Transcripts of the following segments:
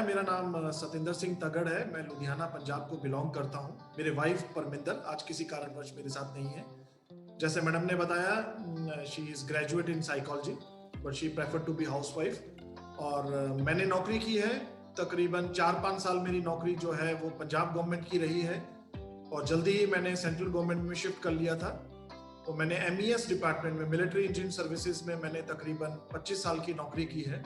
मेरा नाम सतिंदर सिंह तगड़ है। मैं लुधियाना पंजाब को बिलोंग करता हूँ। मेरे वाइफ परमिंदर आज किसी कारणवश मेरे साथ नहीं है। जैसे मैडम ने बताया, she is graduate in psychology but she prefer to be housewife. और मैंने नौकरी की है, तकरीबन 4-5 साल मेरी नौकरी जो है वो पंजाब गवर्नमेंट की रही है और जल्दी ही मैंने सेंट्रल गवर्नमेंट में शिफ्ट कर लिया था। तो मैंने MES डिपार्टमेंट में, मिलिट्री इंजीनियरिंग सर्विसेज में मैंने तकरीबन 25 साल की नौकरी की है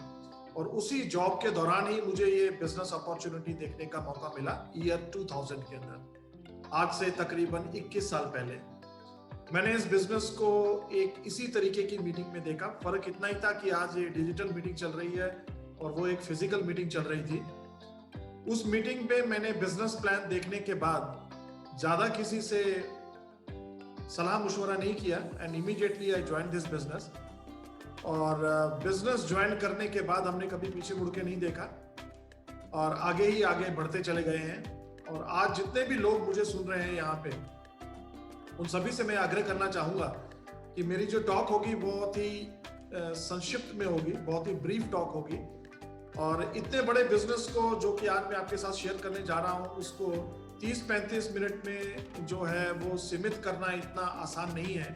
और उसी जॉब के दौरान ही मुझे ये बिजनेस अपॉर्चुनिटी देखने का मौका मिला ईयर 2000 के अंदर, आज से तकरीबन 21 साल पहले। मैंने इस बिजनेस को एक इसी तरीके की मीटिंग में देखा। फर्क इतना ही था कि आज ये डिजिटल मीटिंग चल रही है और वो एक फिजिकल मीटिंग चल रही थी। उस मीटिंग पे मैंने बिजनेस प्लान देखने के बाद ज्यादा किसी से सलाह मशवरा नहीं किया and immediately I join this business. और बिजनेस ज्वाइन करने के बाद हमने कभी पीछे मुड़ के नहीं देखा और आगे ही आगे बढ़ते चले गए हैं। और आज जितने भी लोग मुझे सुन रहे हैं यहाँ पे, उन सभी से मैं आग्रह करना चाहूंगा कि मेरी जो टॉक होगी बहुत ही संक्षिप्त में होगी, बहुत ही ब्रीफ टॉक होगी। और इतने बड़े बिजनेस को जो कि आज मैं आपके साथ शेयर करने जा रहा हूँ, उसको 30-35 मिनट में जो है वो सीमित करना इतना आसान नहीं है।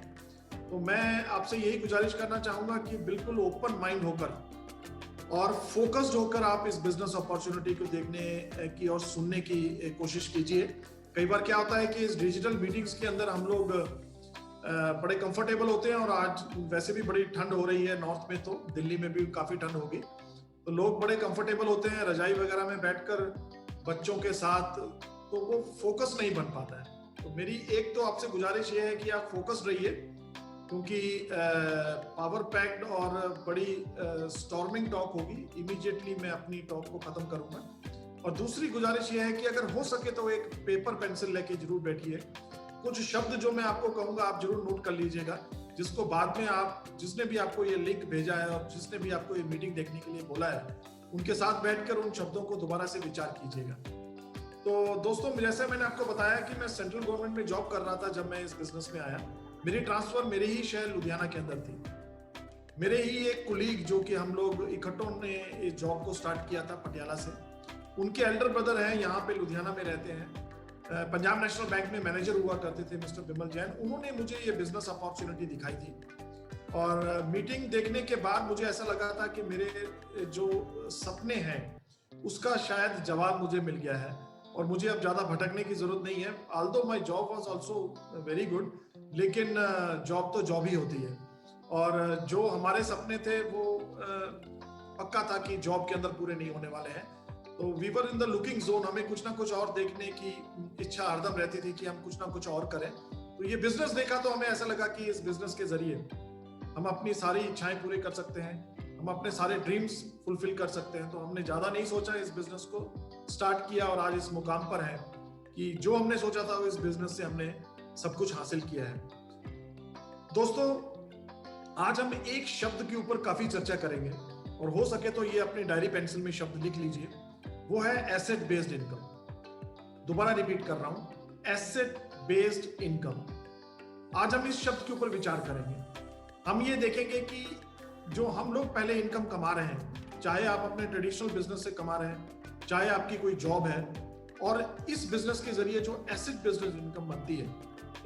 तो मैं आपसे यही गुजारिश करना चाहूंगा कि बिल्कुल ओपन माइंड होकर और फोकस्ड होकर आप इस बिजनेस अपॉर्चुनिटी को देखने की और सुनने की कोशिश कीजिए। कई बार क्या होता है कि इस डिजिटल मीटिंग्स के अंदर हम लोग बड़े कंफर्टेबल होते हैं और आज वैसे भी बड़ी ठंड हो रही है नॉर्थ में, तो दिल्ली में भी काफी ठंड होगी, तो लोग बड़े कंफर्टेबल होते हैं रजाई वगैरह में बैठकर बच्चों के साथ, तो वो फोकस नहीं बन पाता है। तो मेरी एक तो आपसे गुजारिश ये है कि आप फोकस्ड रहिए, क्योंकि पावर पैक्ड और बड़ी स्टॉर्मिंग टॉक होगी। इमीडिएटली मैं अपनी टॉक को खत्म करूंगा। और दूसरी गुजारिश ये है कि अगर हो सके तो एक पेपर पेंसिल लेके जरूर बैठिए। कुछ शब्द जो मैं आपको कहूंगा आप जरूर नोट कर लीजिएगा, जिसको बाद में आप, जिसने भी आपको ये लिंक भेजा है और जिसने भी आपको ये मीटिंग देखने के लिए बोला है, उनके साथ बैठकर उन शब्दों को दोबारा से विचार कीजिएगा। तो दोस्तों, जैसे मैंने आपको बताया कि मैं सेंट्रल गवर्नमेंट में जॉब कर रहा था जब मैं इस बिजनेस में आया। मेरी ट्रांसफर मेरे ही शहर लुधियाना के अंदर थी। मेरे ही एक कुलीग जो कि हम लोग इकट्ठों ने इस जॉब को स्टार्ट किया था पटियाला से, उनके एल्डर ब्रदर हैं, यहाँ पे लुधियाना में रहते हैं, पंजाब नेशनल बैंक में मैनेजर हुआ करते थे, मिस्टर विमल जैन। उन्होंने मुझे ये बिजनेस अपॉर्चुनिटी दिखाई थी और मीटिंग देखने के बाद मुझे ऐसा लगा था कि मेरे जो सपने हैं उसका शायद जवाब मुझे मिल गया है और मुझे अब ज्यादा भटकने की जरूरत नहीं है। Although my job was also very good, लेकिन जॉब तो जॉब ही होती है और जो हमारे सपने थे वो पक्का था कि जॉब के अंदर पूरे नहीं होने वाले हैं। तो we were in the looking zone, हमें कुछ ना कुछ और देखने की इच्छा हरदम रहती थी कि हम कुछ ना कुछ और करें। तो ये बिजनेस देखा तो हमें ऐसा लगा कि इस बिजनेस के जरिए हम अपनी सारी इच्छाएं पूरी कर सकते हैं, हम अपने सारे ड्रीम्स फुलफिल कर सकते हैं। तो हमने ज्यादा नहीं सोचा, इस बिजनेस को स्टार्ट किया और आज इस मुकाम पर है कि जो हमने सोचा था इस बिजनेस से हमने सब कुछ हासिल किया है। दोस्तों, आज हम एक शब्द के ऊपर काफी चर्चा करेंगे और हो सके तो ये अपनी डायरी पेंसिल में शब्द लिख लीजिए, वो है एसेट बेस्ड इनकम। दोबारा रिपीट कर रहा हूं, एसेट बेस्ड इनकम। आज हम इस शब्द के ऊपर विचार करेंगे। हम ये देखेंगे कि जो हम लोग पहले इनकम कमा रहे हैं, चाहे आप अपने ट्रेडिशनल बिजनेस से कमा रहे हैं, चाहे आपकी कोई जॉब है, और इस बिजनेस के जरिए जो एसेट बेस्ड इनकम बनती है,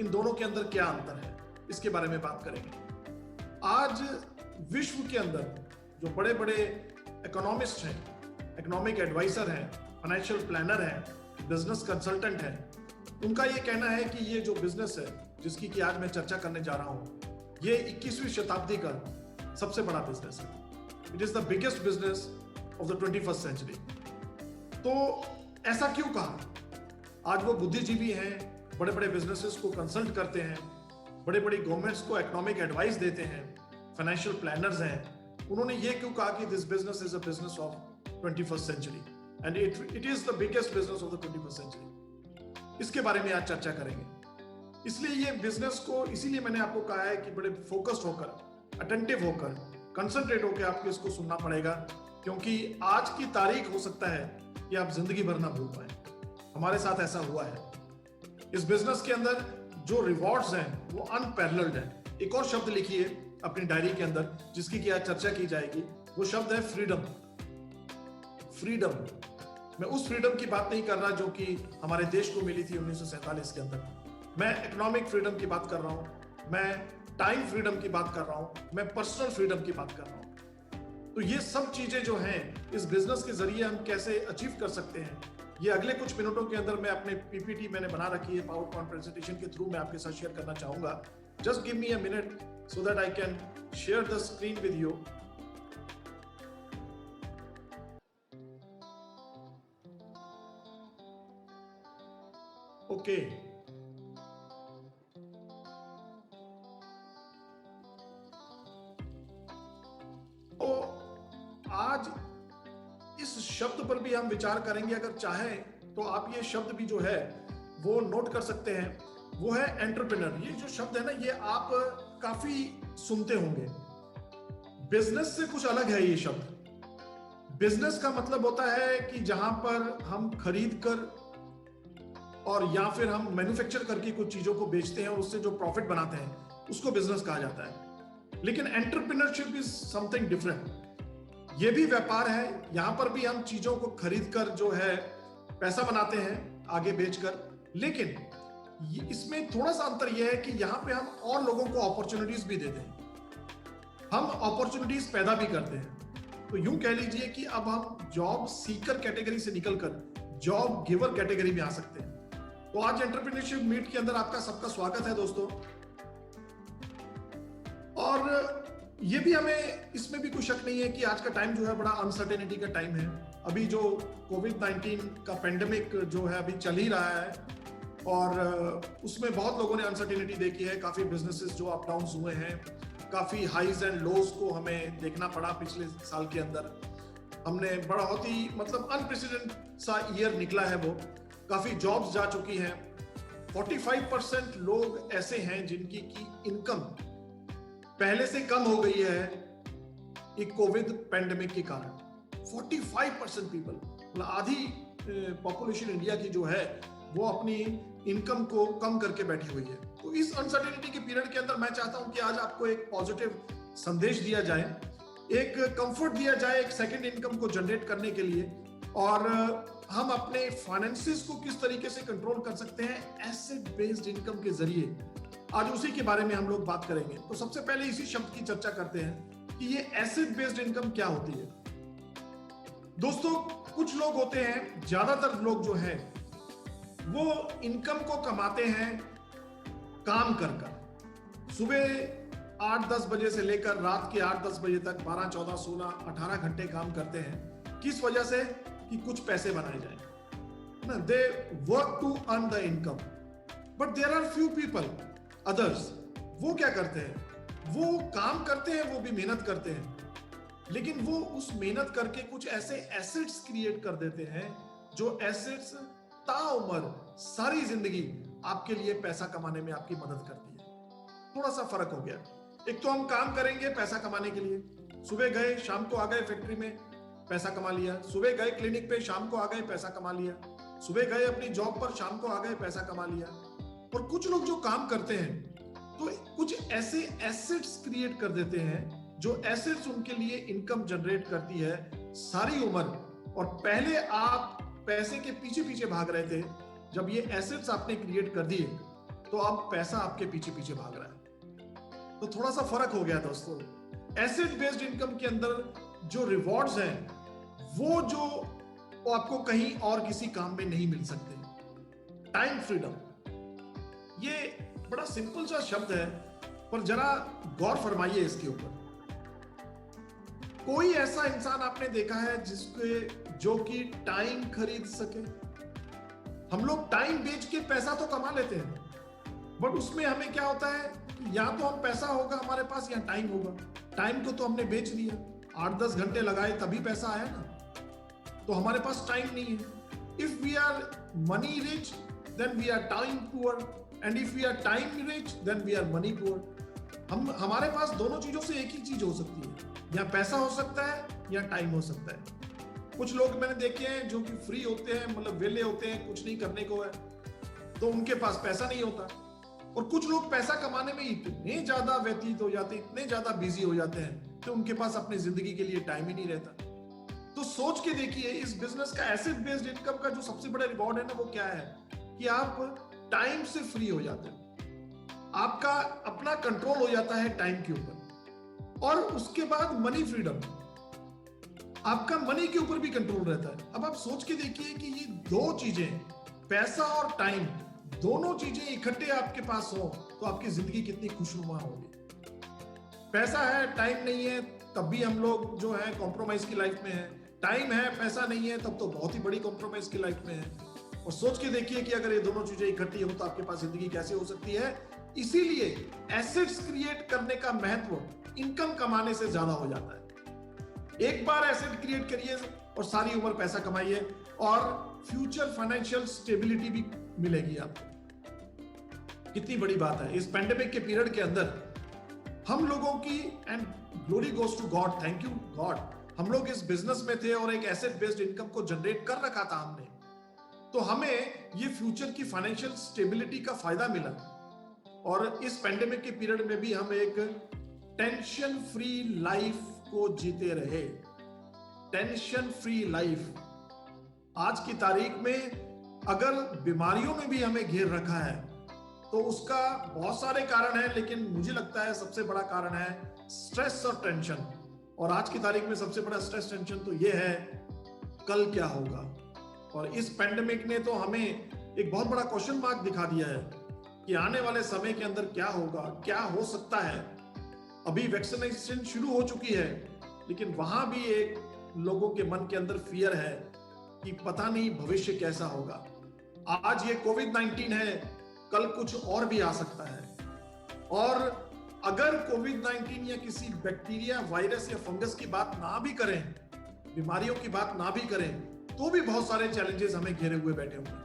इन दोनों के अंदर क्या अंतर है, इसके बारे में बात करेंगे। आज विश्व के अंदर जो बड़े बड़े इकोनॉमिस्ट हैं, इकोनॉमिक एडवाइजर हैं, फाइनेंशियल प्लानर हैं, बिजनेस कंसल्टेंट हैं, उनका ये कहना है कि ये जो बिजनेस है जिसकी कि आज मैं चर्चा करने जा रहा हूं, ये 21वीं शताब्दी का सबसे बड़ा बिजनेस है। It is the biggest business of the 21st century. तो ऐसा क्यों कहा? आज वो बुद्धिजीवी हैं, बड़े बड़े बिजनेसेस को कंसल्ट करते हैं, बड़े बड़े गवर्नमेंट्स को इकोनॉमिक एडवाइस देते हैं, फाइनेंशियल प्लानर्स हैं। उन्होंने ये क्यों कहा कि this business is a business of 21st century and it is the biggest business of the 21st century? इसके बारे में आज चर्चा करेंगे। इसलिए ये बिजनेस को, इसीलिए मैंने आपको कहा है कि बड़े फोकस्ड होकर, अटेंटिव होकर, कंसंट्रेट होकर आपको इसको सुनना पड़ेगा, क्योंकि आज की तारीख हो सकता है कि आप जिंदगी भर ना भूल पाए। हमारे साथ ऐसा हुआ है। इस बिजनेस के अंदर जो रिवॉर्ड्स हैं वो अनपैरेलल्ड हैं। एक और शब्द लिखिए अपनी डायरी के अंदर जिसकी की आज चर्चा की जाएगी, वो शब्द है फ्रीडम। फ्रीडम। मैं उस फ्रीडम की बात नहीं कर रहा जो कि हमारे देश को मिली थी 1947 के अंदर। मैं इकोनॉमिक फ्रीडम की बात कर रहा हूं, मैं टाइम फ्रीडम की बात कर रहा हूं, मैं पर्सनल फ्रीडम की बात कर रहा हूं। तो ये सब चीजें जो हैं इस बिजनेस के जरिए हम कैसे अचीव कर सकते हैं, ये अगले कुछ मिनटों के अंदर मैं अपने पीपीटी मैंने बना रखी है, पावर पॉइंट प्रेजेंटेशन के थ्रू मैं आपके साथ शेयर करना चाहूंगा। Just give me a minute so that I can share the screen with you. Okay, तो आज इस शब्द पर भी हम विचार करेंगे। अगर चाहें तो आप ये शब्द भी जो है वो नोट कर सकते हैं, वो है एंटरप्रेन्योर। ये जो शब्द है ना, ये आप काफी सुनते होंगे। बिजनेस से कुछ अलग है ये शब्द। बिजनेस का मतलब होता है कि जहां पर हम खरीद कर और या फिर हम मैन्युफैक्चर करके कुछ चीजों को बेचते हैं और उससे जो प्रॉफिट बनाते हैं उसको बिजनेस कहा जाता है। लेकिन एंटरप्रेन्योरशिप इज समथिंग डिफरेंट। ये भी व्यापार है, यहां पर भी हम चीजों को खरीद कर जो है पैसा बनाते हैं आगे बेचकर। लेकिन इसमें थोड़ा सा अंतर यह है कि यहां पे हम और लोगों को अपॉर्चुनिटीज भी देते हैं, हम अपॉर्चुनिटीज पैदा भी करते हैं। तो यूं कह लीजिए कि अब हम जॉब सीकर कैटेगरी से निकलकर जॉब गिवर कैटेगरी में आ सकते हैं। तो आज एंटरप्रेन्योरशिप मीट के अंदर आपका सबका स्वागत है दोस्तों। और ये भी हमें इसमें भी कोई शक नहीं है कि आज का टाइम जो है बड़ा अनसर्टेनिटी का टाइम है। अभी जो कोविड-19 का पेंडेमिक जो है अभी चल ही रहा है और उसमें बहुत लोगों ने अनसर्टेनिटी देखी है। काफी बिजनेसेस जो अप डाउन हुए हैं, काफी हाइज एंड लोज को हमें देखना पड़ा पिछले साल के अंदर। हमने बहुत ही मतलब अनप्रेसिडेंट सा ईयर निकला है वो। काफी जॉब्स जा चुकी हैं। 45% लोग ऐसे हैं जिनकी की इनकम पहले से कम हो गई है एक कोविड पेंडेमिक के कारण। 45% पीपल, मतलब आधी पॉपुलेशन इंडिया की जो है वो अपनी इनकम को कम करके बैठी हुई है। तो इस अनसर्टेनिटी के पीरियड के अंदर मैं चाहता हूं कि आज आपको एक पॉजिटिव संदेश दिया जाए, एक कंफर्ट दिया जाए एक सेकंड इनकम को जनरेट करने के लिए, और हम अपने फाइनेंसेस को किस तरीके से कंट्रोल कर सकते हैं एसेट बेस्ड इनकम के जरिए। आज उसी के बारे में हम लोग बात करेंगे। तो सबसे पहले इसी शब्द की चर्चा करते हैं कि ये एसेट बेस्ड इनकम क्या होती है। दोस्तों, कुछ लोग होते हैं, ज्यादातर लोग जो हैं वो इनकम को कमाते हैं काम कर कर। सुबह 8-10 बजे से लेकर रात के 8-10 बजे तक 12, 14, 16, 18 घंटे काम करते हैं। किस वजह से? कि कुछ पैसे बनाए जाए ना। They work to earn the income, but there are few people others, वो क्या करते हैं, वो काम करते हैं, वो भी मेहनत करते हैं, लेकिन वो उस मेहनत करके कुछ ऐसे एसेट्स क्रिएट कर देते हैं जो एसेट्स ताउम्र सारी जिंदगी आपके लिए पैसा कमाने में आपकी मदद करती है। थोड़ा सा फर्क हो गया। एक तो हम काम करेंगे पैसा कमाने के लिए, सुबह गए शाम को आ गए फैक्ट्री में, पैसा कमा लिया। सुबह गए क्लिनिक पे, शाम को आ गए, पैसा कमा लिया। सुबह गए अपनी जॉब पर, शाम को आ गए, पैसा कमा लिया। और कुछ लोग जो काम करते हैं तो कुछ ऐसे एसेट्स क्रिएट कर देते हैं जो एसेट्स उनके लिए इनकम जनरेट करती है सारी उम्र। और पहले आप पैसे के पीछे पीछे भाग रहे थे, जब ये एसेट्स आपने क्रिएट कर दिए तो अब पैसा आपके पीछे पीछे भाग रहा है। तो थोड़ा सा फर्क हो गया दोस्तों। एसेट बेस्ड इनकम के अंदर जो रिवॉर्ड्स हैं वो आपको कहीं और किसी काम में नहीं मिल सकते। टाइम फ्रीडम, ये बड़ा सिंपल सा शब्द है, पर जरा गौर फरमाइए इसके ऊपर। कोई ऐसा इंसान आपने देखा है जो कि टाइम खरीद सके? हम लोग टाइम बेच के पैसा तो कमा लेते हैं, बट उसमें हमें क्या होता है, या तो हम पैसा होगा हमारे पास या टाइम होगा। टाइम को तो हमने बेच दिया, 8-10 घंटे लगाए तभी पैसा आया ना, तो हमारे पास टाइम नहीं है। If we are money rich then we are time poor, and if we are time rich then we are money poor. हमारे पास दोनों चीजों से एक ही चीज हो सकती है, या पैसा हो सकता है या टाइम हो सकता है। कुछ लोग मैंने देखे हैं जो कि फ्री होते हैं, मतलब वेले होते हैं, कुछ नहीं करने को है, तो उनके पास पैसा नहीं होता। और कुछ लोग पैसा कमाने में इतने ज्यादा व्यतीत हो जाते, इतने ज्यादा बिजी हो जाते हैं कि उनके पास अपनी जिंदगी के लिए टाइम ही नहीं रहता। तो सोच के देखिए इस बिजनेस का एसेट बेस्ड इनकम का जो सबसे बड़ा रिवॉर्ड है ना, वो क्या है कि आप टाइम से फ्री हो जाते हैं, आपका अपना कंट्रोल हो जाता है टाइम के ऊपर, और उसके बाद मनी फ्रीडम, आपका मनी के ऊपर भी कंट्रोल रहता है। अब आप सोच के देखिए कि ये दो चीजें, पैसा और टाइम, दोनों चीजें इकट्ठे आपके पास हो तो आपकी जिंदगी कितनी खुशनुमा होगी। पैसा है, टाइम नहीं है, तब भी हम लोग जो है कॉम्प्रोमाइज की लाइफ में है। टाइम है, पैसा नहीं है, तब तो बहुत ही बड़ी कॉम्प्रोमाइज की लाइफ में है। और सोच के देखिए कि अगर ये दोनों चीजें इकट्ठी हो तो आपके पास जिंदगी कैसे हो सकती है। इसीलिए एसेट्स क्रिएट करने का महत्व इनकम कमाने से ज्यादा हो जाता है। एक बार एसेट क्रिएट करिए और सारी उम्र पैसा कमाइए, और फ्यूचर फाइनेंशियल स्टेबिलिटी भी मिलेगी आपको। कितनी बड़ी बात है। इस पेंडेमिक के पीरियड के अंदर हम लोगों की, and glory goes to God, thank you God, हम लोग इस बिजनेस में थे और एक एसेट बेस्ड इनकम को जनरेट कर रखा था हमने, तो हमें ये फ्यूचर की फाइनेंशियल स्टेबिलिटी का फायदा मिला। और इस पेंडेमिक के पीरियड में भी हम एक टेंशन फ्री लाइफ को जीते रहे। Tension free life. आज की तारीख में अगर बीमारियों में भी हमें घेर रखा है तो उसका बहुत सारे कारण हैं, लेकिन मुझे लगता है सबसे बड़ा कारण है स्ट्रेस और टेंशन। और आज की तारीख में सबसे बड़ा स्ट्रेस टेंशन तो ये है, कल क्या होगा। और इस पेंडेमिक ने तो हमें एक बहुत बड़ा क्वेश्चन मार्क दिखा दिया है कि आने वाले समय के अंदर क्या होगा, क्या हो सकता है। अभी वैक्सीनेशन शुरू हो चुकी है, लेकिन वहां भी एक लोगों के मन के अंदर फियर है कि पता नहीं भविष्य कैसा होगा। आज ये कोविड-19 है, कल कुछ और भी आ सकता है। और अगर कोविड-19 या किसी बैक्टीरिया, वायरस या फंगस की बात ना भी करें, बीमारियों की बात ना भी करें, तो भी बहुत सारे चैलेंजेस हमें घेरे हुए बैठे हुए।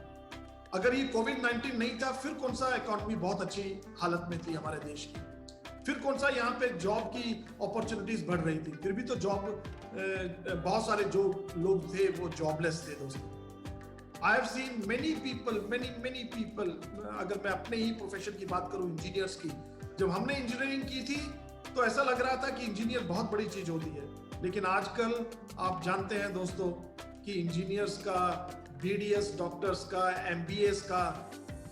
अगर ये कोविड-19 नहीं था, फिर कौन सा इकोनॉमी बहुत अच्छी हालत में थी हमारे देश की, फिर कौन सा यहाँ पे जॉब की अपॉर्चुनिटीज बढ़ रही थी, फिर भी तो जॉब, बहुत सारे जो लोग थे वो जॉबलेस थे दोस्तों। I have seen many people, many people, अगर मैं अपने ही प्रोफेशन की बात करूं, इंजीनियर्स की, जब हमने इंजीनियरिंग की थी तो ऐसा लग रहा था कि इंजीनियर बहुत बड़ी चीज होती है, लेकिन आजकल आप जानते हैं दोस्तों कि इंजीनियर्स का, बीडीएस डॉक्टर्स का, एमबीएस का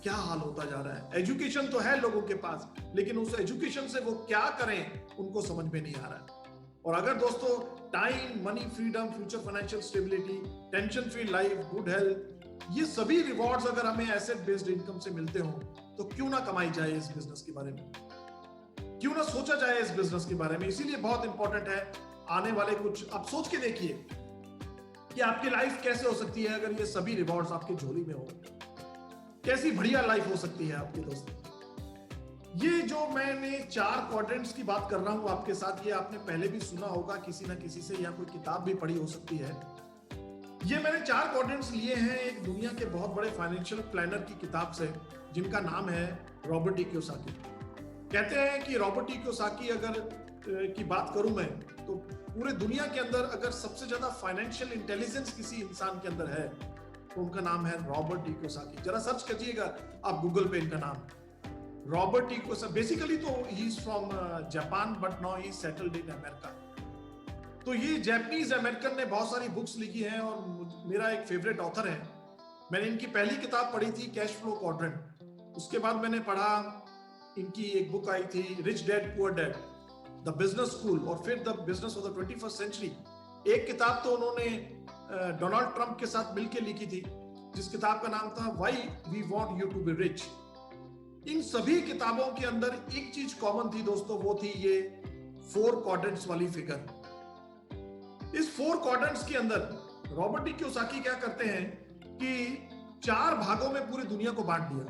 क्या हाल होता जा रहा है। एजुकेशन तो है लोगों के पास, लेकिन उस एजुकेशन से वो क्या करें उनको समझ में नहीं आ रहा है। और अगर दोस्तों time, money freedom, future financial stability, tension free life, good health, ये सभी रिवॉर्ड्स अगर हमें एसेट बेस्ड इनकम से मिलते हो तो क्यों ना कमाई जाए इस बिजनेस के बारे में, क्यों ना सोचा जाए इस बिजनेस के बारे में। इसीलिए बहुत इंपॉर्टेंट है आने वाले कुछ, आप सोच के देखिए कि आपकी लाइफ कैसे हो सकती है अगर ये सभी रिवॉर्ड्स आपके झोली में हो। कैसी बढ़िया लाइफ हो सकती है आपके दोस्तों। ये जो मैंने 4 क्वाड्रेंट्स की बात कर रहा हूं आपके साथ, ये आपने पहले भी सुना होगा किसी ना किसी से, या कोई किताब भी पढ़ी हो सकती है। ये मैंने 4 क्वाड्रेंट्स लिए हैं एक दुनिया के बहुत बड़े फाइनेंशियल प्लानर की किताब से, जिनका नाम है रॉबर्ट टी कियोसाकी। कहते हैं कि रॉबर्ट टी कियोसाकी अगर की बात करूं मैं, तो पूरे दुनिया के अंदर अगर सबसे ज्यादा फाइनेंशियल इंटेलिजेंस किसी इंसान के अंदर है तो उनका नाम है रॉबर्ट टी कियोसाकी। जरा सर्च करिएगा आप गूगल पे इनका नाम, रॉबर्ट टी कियोसाकी। बेसिकली तो he is from Japan, but now he is settled in America. तो ये जैपनीज अमेरिकन ने बहुत सारी बुक्स लिखी हैं और मेरा एक फेवरेट ऑथर है। मैंने इनकी पहली किताब पढ़ी थी कैश फ्लो क्वाड्रेंट, उसके बाद मैंने पढ़ा इनकी एक बुक आई थी rich dad poor dad, the business school, और फिर the business of the 21st century. एक किताब तो उन्होंने डोनाल्ड ट्रंप के साथ मिलकर लिखी थी, जिस किताब का नाम था why we want you to be rich. इन सभी किताबों के अंदर एक चीज कॉमन थी दोस्तों, वो थी ये 4 क्वाड्रेंट्स वाली फिगर। इस 4 क्वाड्रेंट्स के अंदर रॉबर्ट टी कियोसाकी क्या करते हैं कि 4 भागों में पूरी दुनिया को बांट दिया।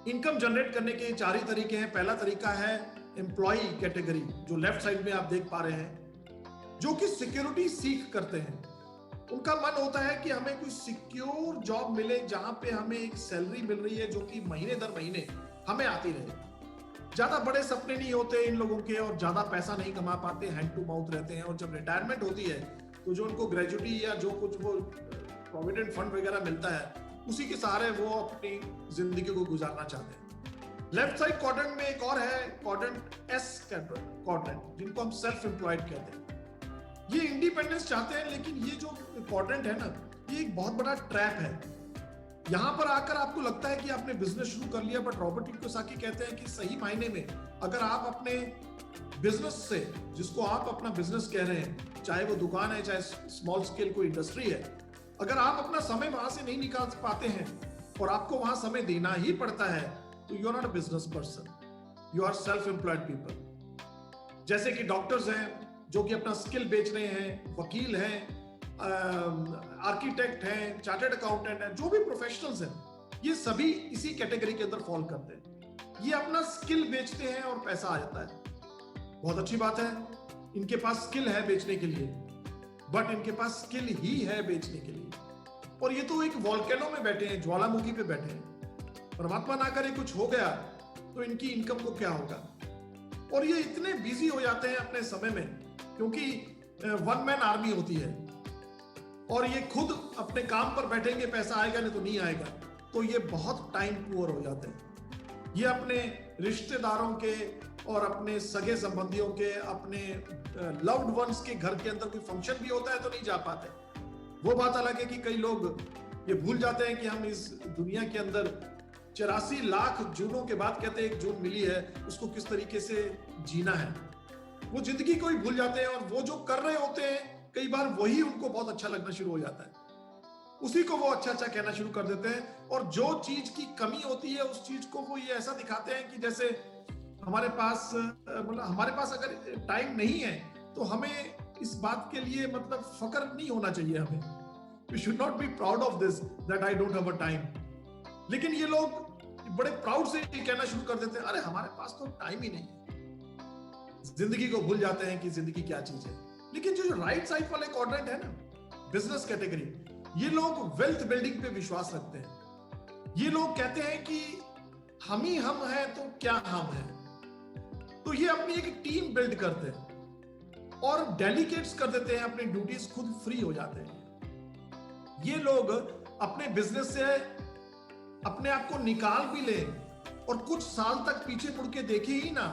इनकम जनरेट करने के 4 ही तरीके हैं। पहला तरीका है एम्प्लॉय कैटेगरी, जो लेफ्ट साइड में आप देख पा रहे हैं, जो कि सिक्योरिटी सीख करते हैं। उनका मन होता है कि हमें कोई सिक्योर जॉब मिले जहां पे हमें एक सैलरी मिल रही है जो कि महीने दर महीने हमें आती रहे। ज्यादा बड़े सपने नहीं होते इन लोगों के और ज्यादा पैसा नहीं कमा पाते, हैंड टू माउथ रहते हैं। और जब रिटायरमेंट होती है तो जो उनको ग्रेजुटी या जो कुछ वो प्रोविडेंट फंड वगैरह मिलता है, उसी के सहारे वो अपनी जिंदगी को गुजारना चाहते हैं। लेफ्ट साइड क्वाड्रेंट में एक और है क्वाड्रेंट एस क्वाड्रेंट, जिनको हम सेल्फ एम्प्लॉयड कहते हैं। ये इंडिपेंडेंस चाहते हैं, लेकिन ये जो क्वाड्रेंट है ना, ये एक बहुत बड़ा ट्रैप है। यहां पर आकर आपको लगता है कि आपने बिजनेस शुरू कर लिया, बट रॉबर्ट कियोसाकी कहते हैं कि सही मायने में अगर आप अपने बिजनेस से, जिसको आप अपना बिजनेस कह रहे हैं, चाहे वो दुकान है, चाहे स्मॉल स्केल कोई इंडस्ट्री है, अगर आप अपना समय वहां से नहीं निकाल पाते हैं और आपको वहां समय देना ही पड़ता है, तो you are not a business person, you are self employed people. जैसे कि डॉक्टर्स हैं जो कि अपना स्किल बेच रहे हैं, वकील हैं, आर्किटेक्ट हैं, चार्टर्ड अकाउंटेंट हैं, जो भी प्रोफेशनल्स हैं, ये सभी इसी कैटेगरी के अंदर फॉल करते हैं। ये अपना स्किल बेचते हैं और पैसा आ जाता है। बहुत अच्छी बात है, इनके पास स्किल है बेचने के लिए, बट इनके पास स्किल ही है बेचने के लिए, और ये तो एक वॉल्केनो में बैठे हैं, ज्वालामुखी पे बैठे हैं। परमात्मा ना करे कुछ हो गया तो इनकी इनकम को क्या होगा। और ये इतने बिजी हो जाते हैं अपने समय में, क्योंकि वन मैन आर्मी होती है, और ये खुद अपने काम पर बैठेंगे, पैसा आएगा नहीं तो नहीं आएगा, तो ये बहुत टाइम पुअर हो जाते हैं। ये अपने रिश्तेदारों के और अपने सगे संबंधियों के, अपने लव्ड वंस के घर के अंदर कोई फंक्शन भी होता है तो नहीं जा पाते। वो बात अलग है कि कई लोग ये भूल जाते हैं कि हम इस दुनिया के अंदर 84 लाख जूनों के बाद कहते हैं एक जून मिली है, उसको किस तरीके से जीना है। वो जिंदगी को ही भूल जाते हैं, और वो जो कर रहे होते हैं कई बार वही उनको बहुत अच्छा लगना शुरू हो जाता है, उसी को वो अच्छा अच्छा कहना शुरू कर देते हैं। और जो चीज की कमी होती है उस चीज को वो ये ऐसा दिखाते हैं कि जैसे हमारे पास अगर टाइम नहीं है तो हमें इस बात के लिए मतलब फक्र नहीं होना चाहिए। हमें we should not be proud of this that I don't have a time. लेकिन ये लोग बड़े प्राउड से ये कहना शुरू कर देते हैं, अरे हमारे पास तो टाइम ही नहीं है। जिंदगी को भूल जाते हैं कि जिंदगी क्या चीज है। लेकिन जो राइट साइड वाले क्वाड्रेंट है ना, बिजनेस कैटेगरी, ये लोग वेल्थ बिल्डिंग पे विश्वास रखते हैं। ये लोग कहते हैं कि हम ही हम हैं तो क्या हम हैं। तो ये अपनी एक टीम बिल्ड करते हैं और डेलीगेट्स कर देते हैं, अपनी ड्यूटीज खुद फ्री हो जाते हैं। ये लोग अपने बिजनेस से अपने आप को निकाल भी ले और कुछ साल तक पीछे मुड़ के देखे ही ना,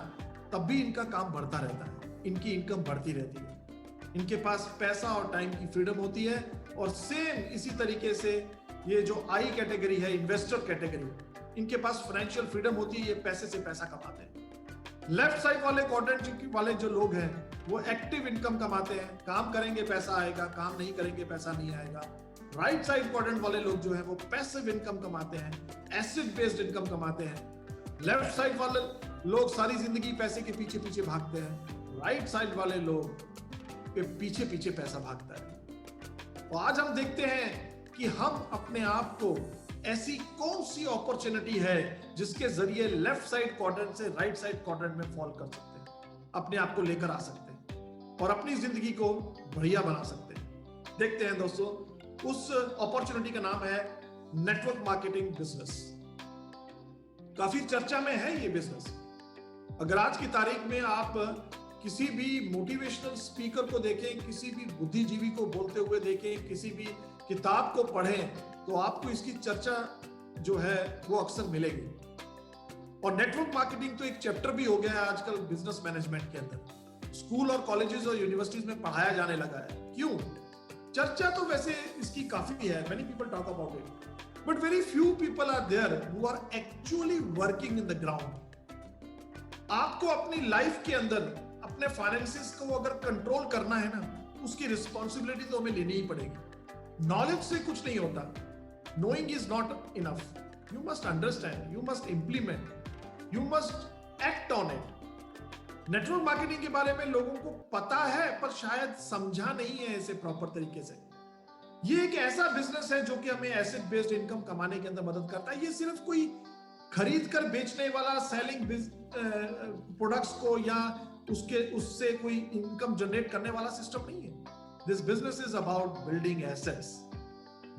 तब भी इनका काम बढ़ता रहता है, इनकी इनकम बढ़ती रहती है। इनके पास पैसा और टाइम की फ्रीडम होती है। और सेम इसी तरीके से ये जो आई कैटेगरी है, इन्वेस्टर कैटेगरी, इनके पास फाइनेंशियल फ्रीडम होती है, ये पैसे से पैसा कमाते हैं। लेफ्ट साइड वाले क्वाड्रेंट वाले जो लोग हैं वो एक्टिव इनकम कमाते हैं, काम करेंगे पैसा आएगा, काम नहीं करेंगे पैसा नहीं आएगा। राइट साइड क्वाड्रेंट वाले लोग जो है वो पैसिव इनकम कमाते हैं, एसेट बेस्ड इनकम कमाते हैं। लेफ्ट साइड वाले लोग सारी जिंदगी पैसे के पीछे पीछे भागते हैं, राइट साइड वाले लोग के पीछे पीछे पैसा भागता है। तो आज हम देखते हैं कि हम अपने आप को ऐसी कौन सी अपॉर्चुनिटी है जिसके जरिए लेफ्ट साइड क्वाड्रेंट से राइट साइड क्वाड्रेंट में फॉल कर सकते हैं, अपने आप को लेकर आ सकते हैं और अपनी जिंदगी को बढ़िया बना सकते हैं। देखते हैं दोस्तों, उस अपॉर्चुनिटी का नाम है नेटवर्क मार्केटिंग बिजनेस। काफी चर्चा में है ये बिजनेस। अगर आज की तारीख में आप किसी भी मोटिवेशनल स्पीकर को देखें, किसी भी बुद्धिजीवी को बोलते हुए देखें, किसी भी किताब को पढ़ें, तो आपको इसकी चर्चा जो है वो अक्सर मिलेगी। और नेटवर्क मार्केटिंग तो एक चैप्टर भी हो गया है आजकल बिजनेस मैनेजमेंट के अंदर। स्कूल और कॉलेजेस और यूनिवर्सिटीज में पढ़ाया जाने लगा है। क्यों? चर्चा तो वैसे इसकी काफी है, many people talk about it, but very few people are there who are actually working in the ground. आपको अपनी लाइफ के अंदर अपने फाइनेंसेस को अगर कंट्रोल करना है ना, उसकी रिस्पॉन्सिबिलिटी तो हमें लेनी ही पड़ेगी। नॉलेज से कुछ नहीं होता, knowing is not enough. You must understand, you must implement, you must act on it. Network marketing के बारे में लोगों को पता है पर शायद समझा नहीं है इसे प्रॉपर तरीके से। ये एक ऐसा बिजनेस है जो कि हमें एसेट बेस्ड इनकम कमाने के अंदर मदद करता है। ये सिर्फ कोई खरीद कर बेचने वाला सेलिंग प्रोडक्ट्स को या उससे कोई इनकम जनरेट करने वाला सिस्टम नहीं है। This business is about building assets.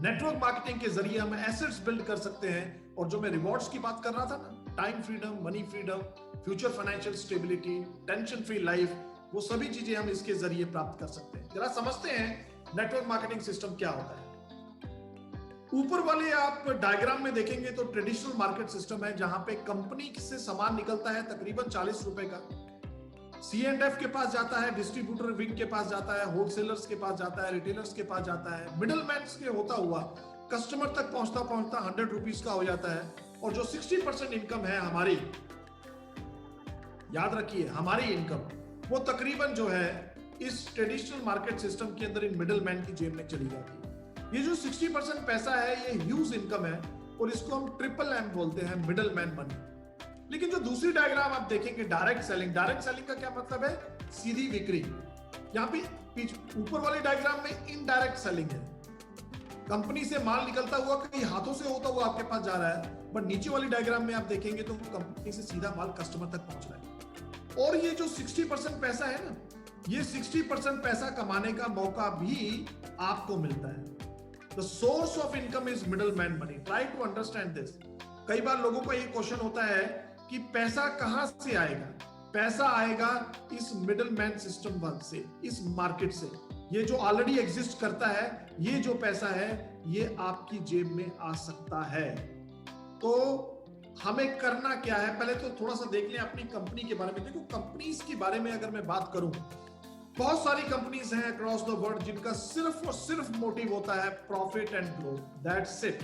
Network marketing के जरिए हम एसेट्स बिल्ड कर सकते हैं। और जो मैं रिवॉर्ड्स की बात कर रहा था ना, time freedom, money freedom, future financial stability, tension free life, वो सभी चीजें हम इसके जरिए प्राप्त कर सकते हैं। जरा समझते हैं नेटवर्क मार्केटिंग सिस्टम क्या होता है। ऊपर वाले आप डायग्राम में देखेंगे तो ट्रेडिशनल मार्केट सिस्टम है, जहां पे कंपनी से सामान निकलता है तकरीबन 40 रुपए का, C&F के पास जाता है, डिस्ट्रीब्यूटर विंग के पास जाता है, होलसेलर्स के पास जाता है, रिटेलर्स के पास जाता है, मिडलमैन के होता हुआ कस्टमर तक पहुंचता पहुंचता 100 रुपीज का हो जाता है। और जो 60% इनकम है हमारी, याद रखिए हमारी इनकम, वो तकरीबन जो है इस ट्रेडिशनल मार्केट सिस्टम के अंदर इन मिडलमैन की जेब में चली जाती है। ये जो 60% पैसा है ये ह्यूज इनकम है और इसको हम ट्रिपल M बोलते हैं, मिडलमैन मनी। लेकिन जो दूसरी डायग्राम आप देखेंगे डायरेक्ट सेलिंग, डायरेक्ट सेलिंग का क्या मतलब है? सीधी बिक्री। यहाँ पे ऊपर वाली डायग्राम में इनडायरेक्ट सेलिंग है, कंपनी से माल निकलता हुआ कई हाथों से होता हुआ आपके पास जा रहा है, बट नीचे वाली डायग्राम में आप देखेंगे तो कंपनी से सीधा माल कस्टमर तक पहुंच रहा है। और ये जो 60% पैसा है ना, ये 60% पैसा कमाने का मौका भी आपको मिलता है। The source of income is middleman money, try to understand this. कई बार लोगों का ये क्वेश्चन होता है कि पैसा कहां से आएगा? पैसा आएगा इस मिडलमैन सिस्टम वर्क से, इस मार्केट से। ये जो ऑलरेडी एग्जिस्ट करता है, ये जो पैसा है ये आपकी जेब में आ सकता है। तो हमें करना क्या है? पहले तो थोड़ा सा देख लें अपनी कंपनी के बारे में। देखो कंपनीज के बारे में अगर मैं बात करूं, बहुत सारी कंपनीज हैं अक्रॉस द वर्ल्ड जिनका सिर्फ और सिर्फ मोटिव होता है profit and growth, that's it.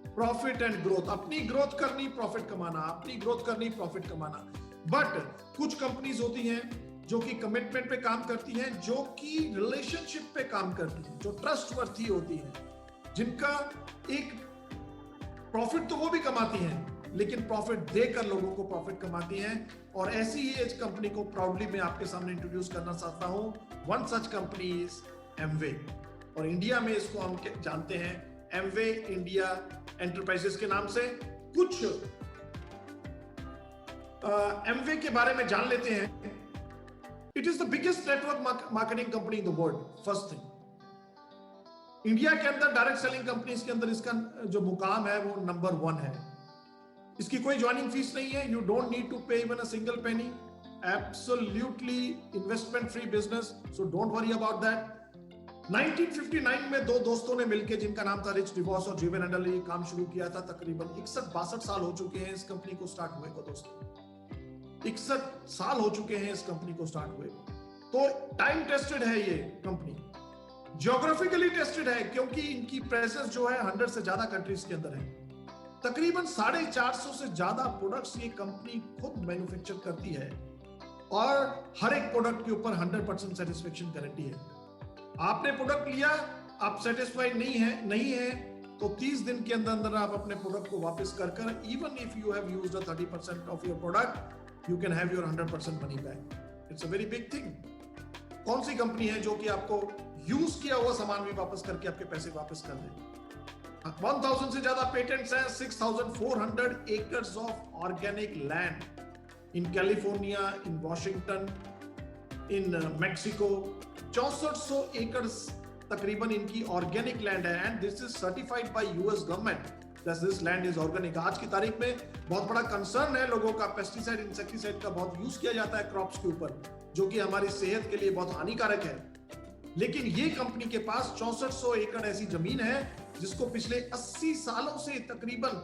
Profit and growth, अपनी ग्रोथ करनी, प्रॉफिट कमाना, अपनी ग्रोथ करनी, प्रॉफिट कमाना। बट कुछ कंपनीज होती हैं जो कि कमिटमेंट पे काम करती हैं, जो कि रिलेशनशिप पे काम करती हैं, जो ट्रस्टवर्थी होती हैं, जिनका एक प्रॉफिट तो वो भी कमाती हैं लेकिन प्रॉफिट देकर लोगों को प्रॉफिट कमाती हैं। और ऐसी ही एक कंपनी को प्राउडली मैं आपके सामने इंट्रोड्यूस करना चाहता हूं। One such company is Amway, और इंडिया में इसको हम जानते हैं एमवे इंडिया एंटरप्राइजेस के नाम से। कुछ एमवे के बारे में जान लेते हैं। It is the biggest network marketing company in the world. First thing, India के अंदर डायरेक्ट सेलिंग कंपनीज के अंदर इसका जो मुकाम है वो नंबर 1 है। इसकी कोई ज्वाइनिंग फीस नहीं है, यू डोंट नीड टू पे even a single penny, absolutely investment free business, so don't worry about that. 1959 में दो दोस्तों ने मिलकर, जिनका नाम था रिच डिवॉस और जीवन एंडल, ये काम शुरू किया था। तकरीबन 61-62 साल हो चुके हैं इस कंपनी को स्टार्ट हुए को दोस्तों, 61 साल हो चुके हैं इस कंपनी को स्टार्ट हुए। तो टाइम टेस्टेड है ये कंपनी, ज्योग्राफिकली टेस्टेड है, क्योंकि इनकी प्रेजेंस जो है 100 से ज्यादा कंट्रीज के अंदर है। तकरीबन 450 से ज्यादा प्रोडक्ट्स ये कंपनी खुद मैन्युफैक्चर करती है और हर एक प्रोडक्ट के ऊपर 100% सेटिस्फेक्शन गारंटी है। आपने प्रोडक्ट लिया, आप सेटिस्फाइड नहीं है तो 30 दिन के अंदर अंदर आप अपने प्रोडक्ट को वापस कर even if you have used 30% of your product, you can have your 100% money back. It's a very big thing. कौन सी कंपनी है जो कि आपको यूज किया हुआ सामान भी वापस करके आपके पैसे वापस कर दे? 1000 से ज्यादा पेटेंट्स हैं, 6400 acres of organic land in California, in Washington, in Mexico. 6400 acres तकरीबन इनकी ऑर्गेनिक लैंड है, and this is certified by US government that this land is organic. आज की तारीख में बहुत बड़ा कंसर्न है लोगों का, पेस्टिसाइड इंसेक्टिसाइड का बहुत यूज किया जाता है क्रॉप्स के ऊपर, जो कि हमारी सेहत के लिए बहुत हानिकारक है। लेकिन ये कंपनी के पास 6400 एकड़ ऐसी जमीन है जिसको पिछले 80 सालों से तकरीबन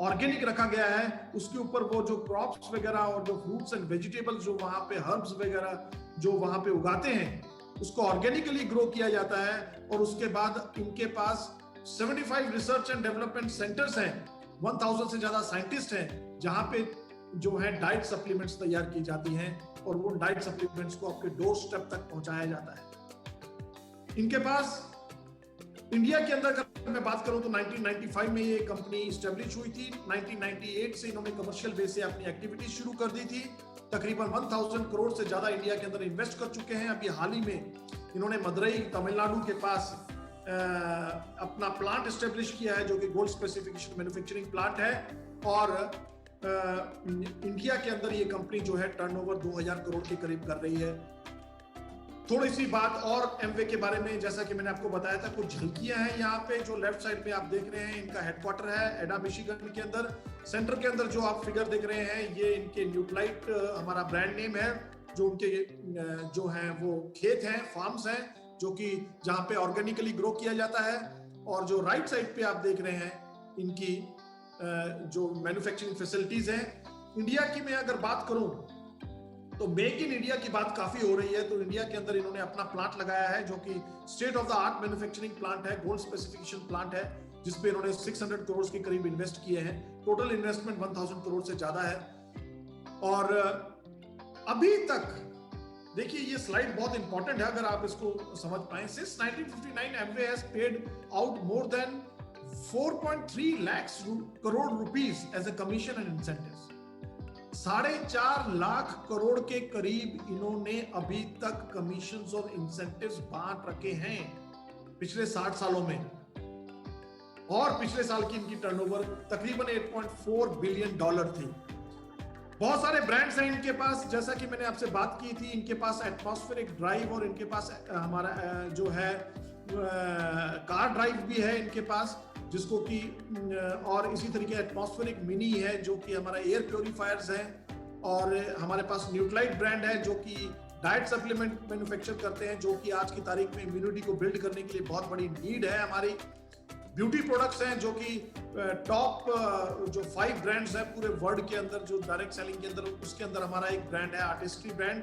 ऑर्गेनिक रखा गया है। उसके ऊपर वो जो क्रॉप्स वगैरह और जो फ्रूट्स एंड वेजिटेबल्स जो वहां पे हर्ब्स वगैरह जो वहां पे उगाते हैं, उसको ऑर्गेनिकली ग्रो किया जाता है। और उसके बाद इनके पास 75 रिसर्च एंड डेवलपमेंट सेंटर्स हैं, 1000 से ज्यादा साइंटिस्ट हैं, जहां पे जो है डाइट सप्लीमेंट्स तैयार की जाती हैं और वो डाइट सप्लीमेंट्स को आपके डोर स्टेप तक पहुंचाया जाता है। इनके पास इंडिया के अंदर अगर मैं बात करूं तो 1995 में ये कंपनी एस्टेब्लिश हुई थी। 1998 से इन्होंने कमर्शियल बेस से अपनी एक्टिविटीज शुरू कर दी थी। तकरीबन 1000 करोड़ से ज्यादा इंडिया के अंदर इन्वेस्ट कर चुके हैं। अभी हाल ही में इन्होंने मदुरई तमिलनाडु के पास अपना प्लांट एस्टेब्लिश किया है, जो कि गोल्ड स्पेसिफिकेशन मैन्युफैक्चरिंग प्लांट है। और इंडिया के अंदर ये कंपनी जो है टर्नओवर 2000 करोड़ के करीब कर रही है। थोड़ी सी बात और एमवे के बारे में, जैसा कि मैंने आपको बताया था, कुछ झलकियां हैं यहाँ पे। जो लेफ्ट साइड पे आप देख रहे हैं, इनका हेडक्वार्टर है एडा मिशिगन के अंदर। सेंटर के अंदर जो आप फिगर देख रहे हैं, ये इनके न्यूट्राइट हमारा ब्रांड नेम है। जो उनके जो हैं वो खेत हैं, फार्म्स हैं, जो कि जहाँ पे ऑर्गेनिकली ग्रो किया जाता है। और जो राइट साइड पे आप देख रहे हैं, इनकी जो मैन्युफैक्चरिंग फैसिलिटीज हैं। इंडिया की मैं अगर बात करूं तो मेक इन इंडिया की बात काफी हो रही है, तो इंडिया के अंदर इन्होंने अपना प्लांट लगाया है जो कि state of the art manufacturing plant है, गोल्ड स्पेसिफिकेशन प्लांट है, जिसपे इन्होंने 600 करोड़ के करीब इन्वेस्ट किए हैं। टोटल इन्वेस्टमेंट 1000 करोड़ से ज्यादा है। और अभी तक देखिए, ये स्लाइड बहुत इंपॉर्टेंट है अगर आप इसको समझ पाए। Since 1959 Amway has paid out more than 4.3 lakh crore rupees as a commission and incentives. 4.5 lakh crore के करीब इन्होंने अभी तक कमीशंस और इंसेंटिव्स बांट रखे हैं पिछले 60 सालों में। और पिछले साल की इनकी टर्नओवर तकरीबन $8.4 बिलियन थी। बहुत सारे ब्रांड्स हैं इनके पास, जैसा कि मैंने आपसे बात की थी। इनके पास एटमॉस्फेरिक ड्राइव और इनके पास हमारा जो है कार ड्राइव भी है इनके पास, जिसको कि और इसी तरीके एटमॉस्फेरिक मिनी है जो कि हमारा एयर प्योरीफायर्स है। और हमारे पास न्यूट्रालाइट ब्रांड है जो कि डाइट सप्लीमेंट मैन्युफैक्चर करते हैं, जो कि आज की तारीख में इम्यूनिटी को बिल्ड करने के लिए बहुत बड़ी नीड है हमारी। ब्यूटी प्रोडक्ट्स हैं जो कि टॉप जो 5 ब्रांड्स हैं पूरे वर्ल्ड के अंदर, जो डायरेक्ट सेलिंग के अंदर, उसके अंदर हमारा एक ब्रांड है आर्टिस्ट्री ब्रांड।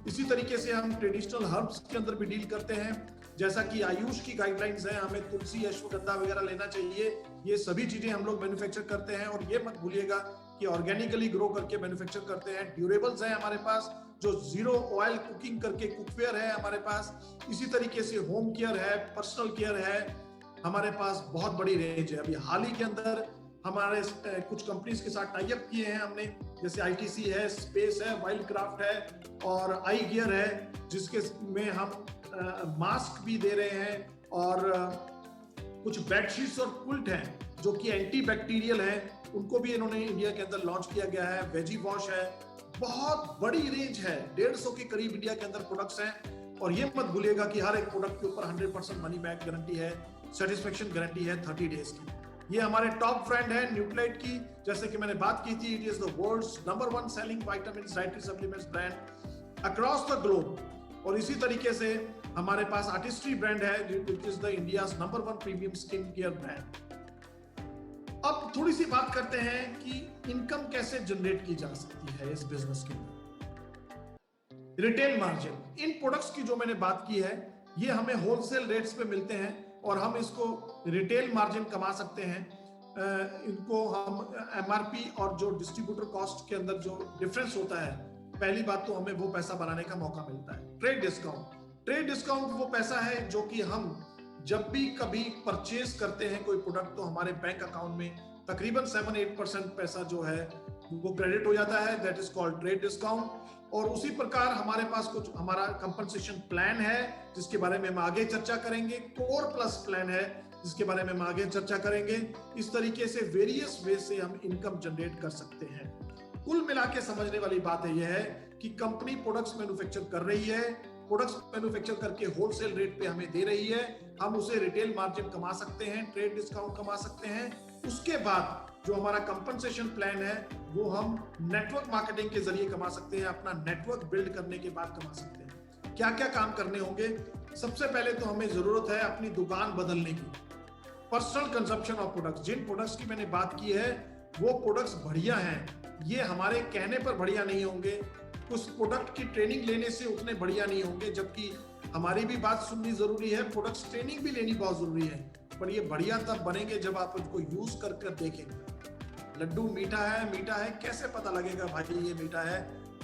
इसी तरीके से हम ट्रेडिशनल हर्ब्स के अंदर भी डील करते हैं, जैसा कि आयुष की गाइडलाइंस हैं, हमें तुलसी अश्वगंधा वगैरह लेना चाहिए। ये सभी चीजें हम लोग मैन्युफैक्चर करते हैं। और ये मत भूलिएगा कि ऑर्गेनिकली ग्रो करके मैन्युफैक्चर करते हैं। ड्यूरेबल्स हैं हमारे पास, जो जीरो ऑयल कुकिंग करके कुकवेयर है हमारे पास। इसी तरीके से होम केयर है, पर्सनल केयर है, हमारे पास बहुत बड़ी रेंज है। अभी हाल ही के अंदर हमारे कुछ कंपनीज के साथ टाई अप किए हैं हमने, जैसे आईटीसी है, स्पेस है, वाइल्ड क्राफ्ट है और आई गियर है, जिसके में हम मास्क भी दे रहे हैं। और कुछ बेडशीट्स और क्विल्ट हैं जो कि एंटी बैक्टीरियल हैं, उनको भी इन्होंने इंडिया के अंदर लॉन्च किया गया है। वेजी वॉश है, बहुत बड़ी रेंज है, 150 के करीब इंडिया के अंदर प्रोडक्ट्स हैं। और ये मत भूलिएगा कि हर एक प्रोडक्ट के ऊपर 100% मनी बैक गारंटी है, सेटिस्फेक्शन गारंटी है 30 डेज की। ये हमारे टॉप ब्रांड है न्यूट्रालाइट की, जैसे कि मैंने बात की थी, it is the world's number 1 selling vitamins dietary supplements brand across the globe. और इसी तरीके से हमारे पास आर्टिस्ट्री ब्रांड है, which is the India's number 1 premium skin care brand. अब थोड़ी सी बात करते हैं कि इनकम कैसे जनरेट की जा सकती है इस बिजनेस के अंदर। रिटेल मार्जिन, इन प्रोडक्ट्स की जो मैंने बात की है, ये हमें होलसेल रेट्स पे मिलते हैं और हम इसको रिटेल मार्जिन कमा सकते हैं। इनको हम एमआरपी और जो डिस्ट्रीब्यूटर कॉस्ट के अंदर जो डिफरेंस होता है, पहली बात तो हमें वो पैसा बनाने का मौका मिलता है। ट्रेड डिस्काउंट वो पैसा है जो कि हम जब भी कभी परचेज करते हैं कोई प्रोडक्ट, तो हमारे बैंक अकाउंट में तकरीबन 7-8% पैसा जो है वो क्रेडिट हो जाता है, that is called trade discount. और उसी प्रकार हमारे पास कुछ हमारा कंपनसेशन प्लान है, जिसके बारे में हम आगे चर्चा करेंगे। कोर प्लस प्लान है, जिसके बारे में हम आगे चर्चा करेंगे। इस तरीके से वेरियस वे से हम इनकम जनरेट कर सकते हैं। कुल मिला के समझने वाली बात है यह है कि कंपनी प्रोडक्ट्स मैन्युफैक्चर कर रही है, प्रोडक्ट्स मैन्युफैक्चर करके होलसेल रेट पे हमें दे रही है, हम उसे रिटेल मार्जिन कमा सकते हैं, ट्रेड डिस्काउंट कमा सकते हैं। उसके बाद जो हमारा कंपनसेशन प्लान है वो हम नेटवर्क मार्केटिंग के जरिए कमा सकते हैं, अपना नेटवर्क बिल्ड करने के बाद कमा सकते हैं। क्या क्या काम करने होंगे? सबसे पहले तो हमें जरूरत है अपनी दुकान बदलने की। पर्सनल कंजप्शन ऑफ प्रोडक्ट्स, जिन प्रोडक्ट्स की मैंने बात की है वो प्रोडक्ट्स बढ़िया हैं, ये हमारे कहने पर बढ़िया नहीं होंगे, उस प्रोडक्ट की ट्रेनिंग लेने से उतने बढ़िया नहीं होंगे, जबकि हमारी भी बात सुननी जरूरी है, प्रोडक्ट्स ट्रेनिंग भी लेनी बहुत जरूरी है। पर ये बढ़िया तब बनेंगे जब आप उसको यूज कर कर देखेंगे। लड्डू मीठा है कैसे पता लगेगा भाई ये मीठा है?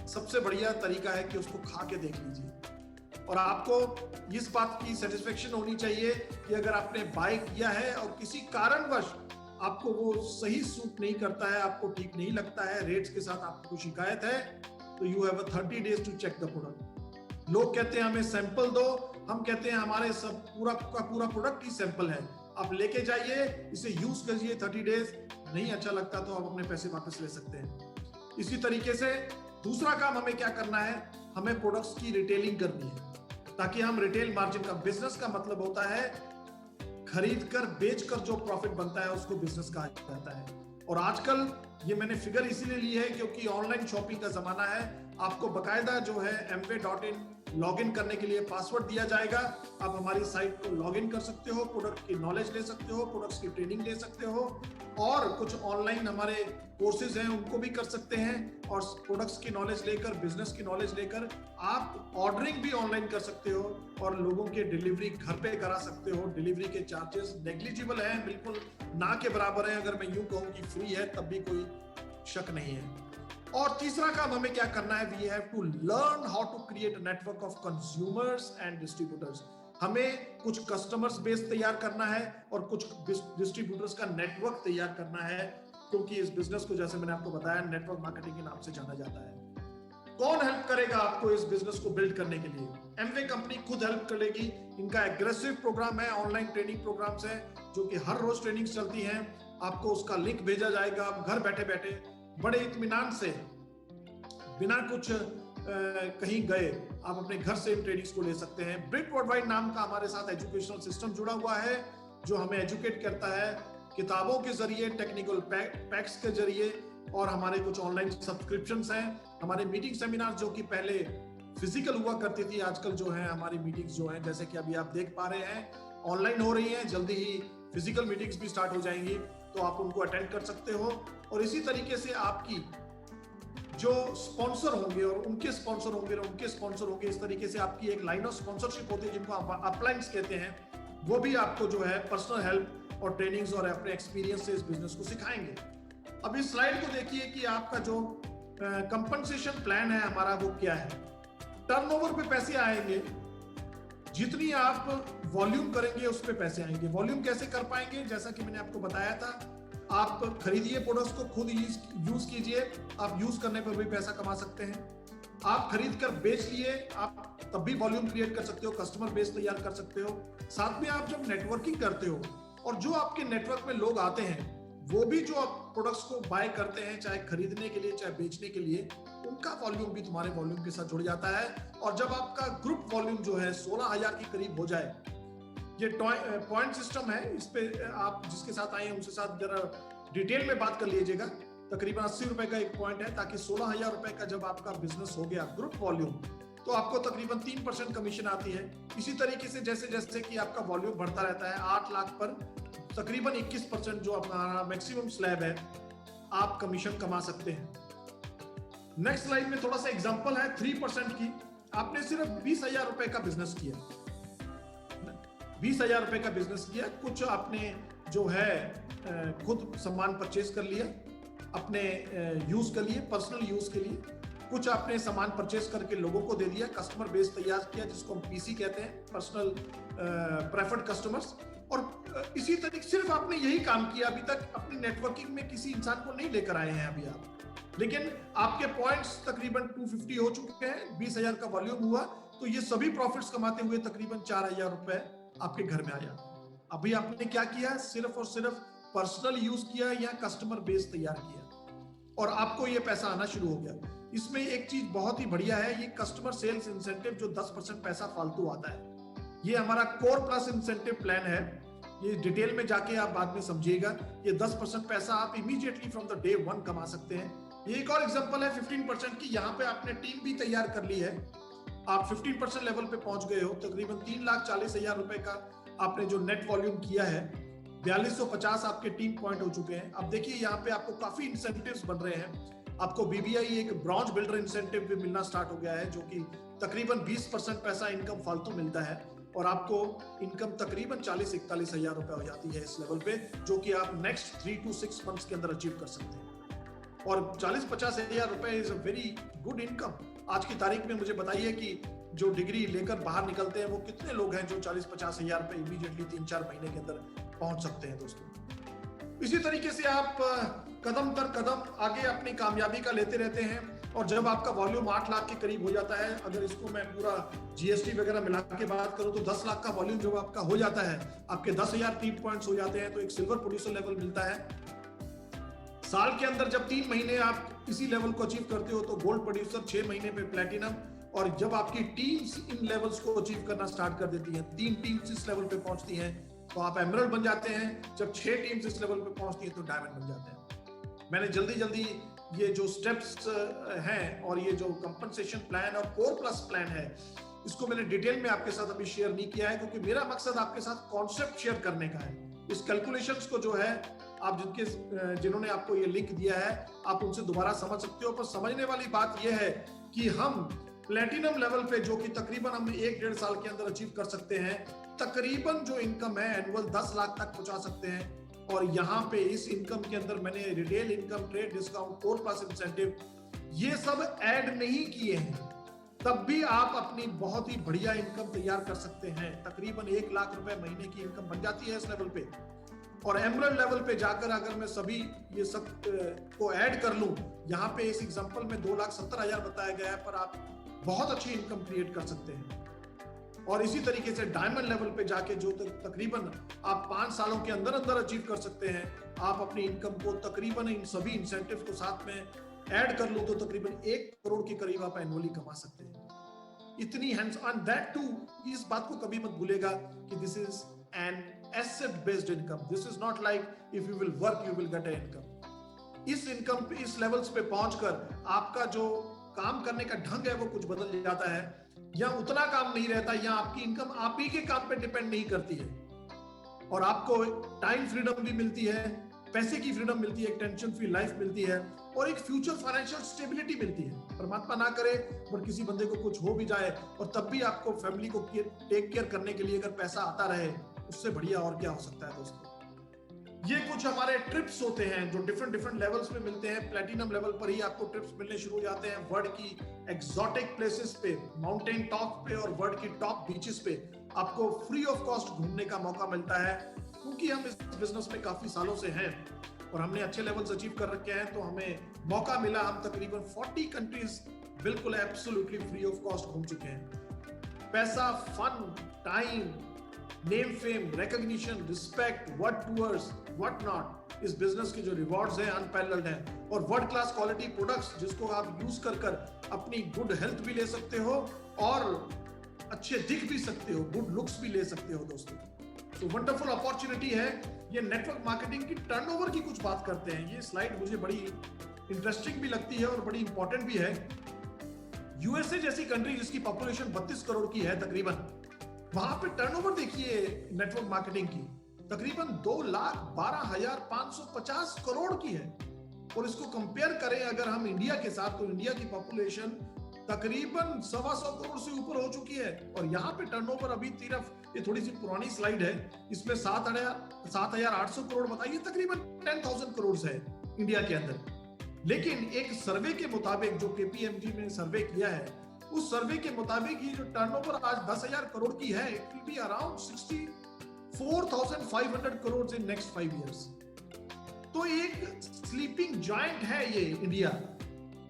सबसे बढ़िया तरीका है कि उसको खा के देख लीजिए। और आपको इस बात की सेटिस्फेक्शन होनी चाहिए कि अगर आपने बाय किया है और किसी कारणवश आपको वो सही सूट नहीं करता है, आपको ठीक नहीं लगता है, रेट्स के साथ आपको कोई शिकायत है, तो you have 30 days to check the product. लोग कहते हैं हमें सैंपल दो, हम कहते हैं हमारे सब पूरा का पूरा प्रोडक्ट ही सैंपल है, आप लेके जाइए, इसे यूज करिए 30 डेज, नहीं अच्छा लगता तो आप अपने पैसे वापस ले सकते हैं। इसी तरीके से दूसरा काम हमें क्या करना है, हमें प्रोडक्ट्स की रिटेलिंग करनी है, ताकि हम रिटेल मार्जिन का, बिजनेस का मतलब होता है खरीद कर बेच कर जो प्रॉफिट बनता है उसको बिजनेस कहा जाता है। और आजकल ये मैंने फिगर इसीलिए ली है क्योंकि ऑनलाइन शॉपिंग का जमाना है। आपको बकायदा जो है amway.in लॉगिन करने के लिए पासवर्ड दिया जाएगा, आप हमारी साइट को लॉगिन कर सकते हो, प्रोडक्ट की नॉलेज ले सकते हो, प्रोडक्ट्स की ट्रेनिंग ले सकते हो और कुछ ऑनलाइन हमारे कोर्सेज हैं उनको भी कर सकते हैं, और प्रोडक्ट्स की नॉलेज लेकर, बिजनेस की नॉलेज लेकर आप ऑर्डरिंग भी ऑनलाइन कर सकते हो और लोगों के डिलीवरी घर पे करा सकते हो। डिलीवरी के चार्जेस नेग्लिजिबल हैं, बिल्कुल ना के बराबर है। अगर मैं यूं कहूं कि फ्री है तब भी कोई शक नहीं है। और तीसरा काम हमें क्या करना है, we have to learn how to create a network of consumers and distributors. हमें कुछ कस्टमर्स बेस तैयार करना है और कुछ डिस्ट्रीब्यूटर्स का नेटवर्क तैयार करना है, क्योंकि इस बिजनेस को, जैसे मैंने आपको बताया, नेटवर्क मार्केटिंग के नाम से जाना जाता है। कौन हेल्प करेगा आपको इस बिजनेस को बिल्ड करने के लिए? एमवे कंपनी खुद हेल्प करेगी। इनका एग्रेसिव प्रोग्राम है, ऑनलाइन ट्रेनिंग प्रोग्राम्स है जो कि हर रोज ट्रेनिंग चलती हैं। आपको उसका लिंक भेजा जाएगा, आप घर बैठे बैठे बड़े इत्मीनान से, बिना कुछ कहीं गए, आप अपने घर से इन ट्रेनिंग्स को ले सकते हैं। ब्रिट वर्ल्डवाइड नाम का हमारे साथ एजुकेशनल सिस्टम जुड़ा हुआ है जो हमें एजुकेट करता है किताबों के जरिए, टेक्निकल पैक्स के जरिए, और हमारे कुछ ऑनलाइन सब्सक्रिप्शंस हैं। हमारे मीटिंग सेमिनार जो कि पहले फिजिकल हुआ करती थी, आजकल जो है हमारी मीटिंग्स जो हैं, जैसे कि अभी आप देख पा रहे हैं, ऑनलाइन हो रही हैं। जल्दी ही फिजिकल मीटिंग्स भी स्टार्ट हो जाएंगी, तो आप उनको अटेंड कर सकते हो। और इसी तरीके से आपकी जो स्पॉन्सर होंगे और उनके स्पॉन्सर होंगे और उनके स्पॉन्सर होंगे, इस तरीके से आपकी एक लाइन ऑफ स्पॉन्सरशिप होती है जिनको आप अपलाइंस कहते हैं। वो भी आपको जो है पर्सनल हेल्प और ट्रेनिंग्स और अपने एक्सपीरियंस से इस बिजनेस को सिखाएंगे। अब इस स्लाइड को देखिए कि आपका जो कंपनसेशन प्लान है हमारा, वो क्या है। टर्नओवर पे पैसे आएंगे, जितनी आप वॉल्यूम करेंगे उस पे पैसे आएंगे। वॉल्यूम कैसे कर पाएंगे? जैसा कि मैंने आपको बताया था, आप खरीदिए प्रोडक्ट्स को, खुद यूज कीजिए, आप यूज करने पर भी पैसा कमा सकते हैं। आप खरीद कर बेच लिए, आप तब भी वॉल्यूम क्रिएट कर सकते हो, कस्टमर बेस तैयार कर सकते हो। साथ में आप जब नेटवर्किंग करते हो और जो आपके नेटवर्क में लोग आते हैं, वो भी जो आप प्रोडक्ट्स को बाय करते हैं, चाहे खरीदने के लिए चाहे बेचने के लिए, उनका वॉल्यूम भी तुम्हारे वॉल्यूम के साथ जुड़ जाता है। और जब आपका ग्रुप वॉल्यूम जो है 16,000 के करीब हो जाए, ये पॉइंट सिस्टम है, इस पे आप जिसके साथ आए हैं उनके साथ जरा डिटेल में बात कर लीजिएगा। तकरीबन 80 रुपए का एक पॉइंट है, ताकि 16,000 रुपए का जब आपका बिजनेस हो गया ग्रुप वॉल्यूम, तो आपको तकरीबन 3% कमीशन आती है। इसी तरीके से जैसे जैसे कि आपका वॉल्यूम बढ़ता रहता है, 8 लाख पर तकरीबन 21% जो अपना मैक्सिमम स्लैब है, आप कमीशन कमा सकते हैं। नेक्स्ट स्लाइड में थोड़ा सा एग्जांपल है 3% की। आपने सिर्फ 20,000 रुपए का बिजनेस किया, 20,000 रुपए का बिजनेस किया। कुछ आपने जो है खुद सामान परचेज कर लिया, अपने यूज के लिए, पर्सनल यूज के लिए। कुछ आपने सामान परचेज करके लोगों को दे दिया, कस्टमर बेस तैयार किया, जिसको हम पीसी कहते हैं, पर्सनल प्रेफर्ड कस्टमर्स। और इसी तरीके सिर्फ आपने यही काम किया। अभी तक अपनी नेटवर्किंग में किसी इंसान को नहीं लेकर आए हैं अभी आप, लेकिन आपके पॉइंट्स तकरीबन 250 हो चुके हैं, 20,000 का वॉल्यूम हुआ, तो ये सभी प्रॉफिट्स कमाते हुए तकरीबन 4,000 रुपए आपके घर में आया। अभी आपने क्या किया? सिर्फ और सिर्फ पर्सनल यूज किया या कस्टमर बेस तैयार किया, और आपको ये पैसा आना शुरू हो गया। इसमें एक चीज बहुत ही बढ़िया है, ये कस्टमर सेल्स इंसेंटिव जो 10% पैसा फालतू आता है, ये हमारा कोर प्लस इंसेंटिव प्लान है। ये डिटेल में जाके आप बाद में समझिएगा। ये 10% पैसा आप इमीडिएटली फ्रॉम द डे 1 कमा सकते हैं। ये एक और एग्जांपल है 15% की। यहाँ पे आपने टीम भी तैयार कर ली है, आप 15% लेवल पे पहुंच गए हो। तकरीबन 3,40,000 रुपए का आपने जो नेट वॉल्यूम किया है, 4250 आपके टीम पॉइंट हो चुके हैं। अब देखिए यहाँ पे आपको काफी इंसेंटिव्स बन रहे हैं। आपको बीबीआई एक ब्रॉन्ज बिल्डर इंसेंटिव भी मिलना स्टार्ट हो गया है, जो कि तकरीबन 20% पैसा इनकम फालतू मिलता है, और आपको इनकम तकरीबन 40-41,000 रुपए हो जाती है इस लेवल पे, जो कि आप नेक्स्ट 3 to 6 मंथ्स के अंदर अचीव कर सकते हैं। और 40-50,000 रुपए is a very good income. आज की तारीख में मुझे बताइए कि जो डिग्री लेकर बाहर निकलते हैं वो कितने लोग हैं जो 40-50,000 रुपए इमीडिएटली 3-4 महीने के अंदर पहुंच सकते हैं दोस्तों। इसी तरीके से आप कदम दर कदम आगे अपनी कामयाबी का लेते रहते हैं, और जब आपका वॉल्यूम 8 लाख के करीब हो जाता है, अगर इसको मैं पूरा जीएसटी वगैरह मिला के बात करूं तो 10 लाख का वॉल्यूम जब आपका हो जाता है, आपके 10,000 टीम पॉइंट्स हो जाते हैं, तो एक सिल्वर प्रोड्यूसर लेवल मिलता है। साल के अंदर जब 3 महीने आप इसी लेवल को अचीव करते हो तो गोल्ड प्रोड्यूसर, 6 महीने पे प्लेटिनम, और जब आपकी टीम्स इन लेवल्स को अचीव करना स्टार्ट कर देती हैं, 3 टीम्स इस लेवल पे पहुंचती हैं, तो आप एमरल्ड बन जाते हैं। जब 6 टीम्स इस लेवल पे पहुंचती हैं तो डायमंड बन जाते हैं। मैंने जल्दी ये जो स्टेप्स हैं और ये जो कंपनसेशन प्लान और कोर प्लस प्लान है, इसको मैंने डिटेल में आपके साथ अभी शेयर नहीं किया है, क्योंकि मेरा मकसद आपके साथ कॉन्सेप्ट शेयर करने का है। इस कैलकुलेशंस को जो है आप जिन्होंने आपको ये लिंक दिया है आप उनसे दोबारा समझ सकते हो। पर समझने वाली बात यह है कि हम प्लेटिनम लेवल पे, जो कि तकरीबन हम 1-1.5 साल के अंदर अचीव कर सकते हैं, तकरीबन जो इनकम है एनुअल 10 लाख तक पहुंचा सकते हैं। और यहाँ पे इस इनकम के अंदर मैंने retail income, trade discount, core plus incentive, ये सब ऐड नहीं किए हैं, तब भी आप अपनी बहुत ही बढ़िया इनकम तैयार कर सकते हैं। तकरीबन 1 लाख रुपए महीने की इनकम बन जाती है इस लेवल पे। और एमरल्ड लेवल पे जाकर अगर मैं सभी ये सब को ऐड कर लूं, यहाँ पे इस एग्जांपल में 2,70,000 बताया गया है, पर आप बहुत अच्छी इनकम क्रिएट कर सकते हैं। और इसी तरीके से डायमंड लेवल पे जाके जो तकरीबन आप 5 सालों के अंदर अंदर अचीव कर सकते हैं, आप अपनी इनकम को तकरीबन इन सभी इंसेंटिव को साथ में ऐड कर लो तो तकरीबन 1 करोड़ के करीब आप एनुअली कमा सकते हैं। इतनी हैंड्स ऑन दैट टू, इस बात को कभी मत भूलेगा कि this is an asset based income. This is not like if you will work you will get A income. इस इनकम पे, इस लेवल्स पे पहुंचकर आपका जो काम करने का ढंग है वो कुछ बदल जाता है, या उतना काम नहीं रहता, या आपकी इनकम आप ही के काम पे डिपेंड नहीं करती है, और आपको टाइम फ्रीडम भी मिलती है, पैसे की फ्रीडम मिलती है, एक टेंशन फ्री लाइफ मिलती है, और एक फ्यूचर फाइनेंशियल स्टेबिलिटी मिलती है। परमात्मा ना करे पर किसी बंदे को कुछ हो भी जाए और तब भी आपको फैमिली को टेक केयर करने के लिए अगर पैसा आता रहे, उससे बढ़िया और क्या हो सकता है दोस्तों। ये कुछ हमारे ट्रिप्स होते हैं जो डिफरेंट लेवल्स पे मिलते हैं। प्लेटिनम लेवल पर ही आपको ट्रिप्स मिलने शुरू हो जाते हैं, वर्ल्ड की एक्सोटिक प्लेसेस पे, माउंटेन टॉप पे और वर्ल्ड की टॉप बीचेस पे आपको फ्री ऑफ कॉस्ट घूमने का मौका मिलता है। क्योंकि हम इस बिजनेस में काफी सालों से हैं और हमने अच्छे लेवल्स अचीव कर रखे हैं, तो हमें मौका मिला, हम तकरीबन 40 कंट्रीज बिल्कुल एब्सोल्युटली फ्री ऑफ कॉस्ट घूम चुके हैं। पैसा, fun, time, name, fame, recognition, respect, what tours, what not, इस बिजनेस के जो रिवॉर्ड्स हैं अनपैरेलल्ड हैं, और वर्ल्ड क्लास क्वालिटी प्रोडक्ट्स जिसको आप यूज कर अपनी गुड हेल्थ भी ले सकते हो और अच्छे दिख भी सकते हो, गुड लुक्स भी ले सकते हो दोस्तों। तो वंडरफुल अपॉर्चुनिटी है। ये नेटवर्क मार्केटिंग की टर्नओवर की कुछ बात करते हैं। ये स्लाइड मुझे बड़ी इंटरेस्टिंग भी लगती है और बड़ी इंपॉर्टेंट भी है। यूएसए जैसी कंट्री जिसकी पॉपुलेशन 32 करोड़ की है तकरीबन, वहां पे टर्नओवर देखिए नेटवर्क मार्केटिंग की तकरीबन 2,12,550 करोड़ की है। और इसको कंपेयर करें अगर हम इंडिया के साथ, तो इंडिया की पॉपुलेशन तकरीबन 125 करोड़ से ऊपर हो चुकी है। और यहाँ पे टर्नओवर अभी सिर्फ, ये थोड़ी सी पुरानी स्लाइड है, इसमें 7,800 करोड़ बताइए, तकरीबन 10,000 करोड़ है इंडिया के अंदर। लेकिन एक सर्वे के मुताबिक जो केपीएमजी ने सर्वे किया है, उस सर्वे के मुताबिक ये जो टर्नओवर आज 10,000 करोड़ की है, it will be around 64,500 crore in next 5 years. तो एक स्लीपिंग जायंट है ये इंडिया,